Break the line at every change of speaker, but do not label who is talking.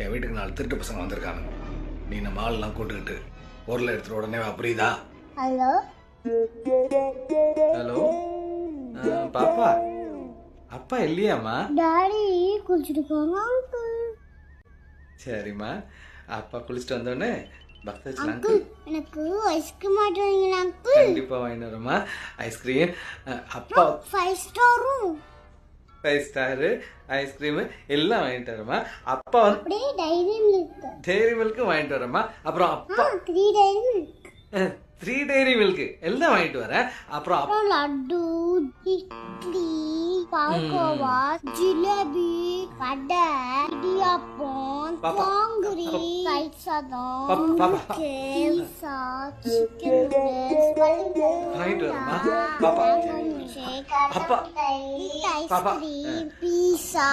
என் வீட்டுக்கு 4 திருட்டு பசங்க வந்திருக்கானுங்க. நீ நம்ம ஆள்லாம் கூட்டுக்கிட்டு பொருளை எடுத்துகிற உடனே வா, புரியுதா?
ஹலோ
ஹலோ பாப்பா, அப்பா இல்லையாம்மா?
டாடி குளிச்சுட்டு போங்க அங்கிள்.
சரிம்மா, அப்பா குளிச்சுட்டு வந்தோடனே பக்தர்
அங்கிள் எனக்கு ஐஸ்கிரீம் ஆட்டுவீங்களா அங்கிள்?
கண்டிப்பா வாங்கிட்டு வரமா ஐஸ்கிரீம். அப்பா
5 ஸ்டாரும்
5 ஸ்டாரு ஐஸ்கிரீமு எல்லாம் வாங்கிட்டு வரமா. அப்பா வந்து
அப்படியே டைரி மில்க்.
டெய்ரி மில்க்கு வாங்கிட்டு வரமா. அப்புறம் அப்பா
3 டைரி மில்க்.
3 டெய்ரி மில்க்கு எல்லாம் வாங்கிட்டு வரேன். அப்புறம்
அப்புறம் லட்டு, இட்லி, பால்கோவா, ஜிலேபி, வடை, இடியாப்பம், பாங்குரி, தயிர் சாதம், கேசா, சிக்கன்
வாங்கிட்டு வரமா. பாப்பா அப்பா
ஐஸ்கிரீம், பீஸா.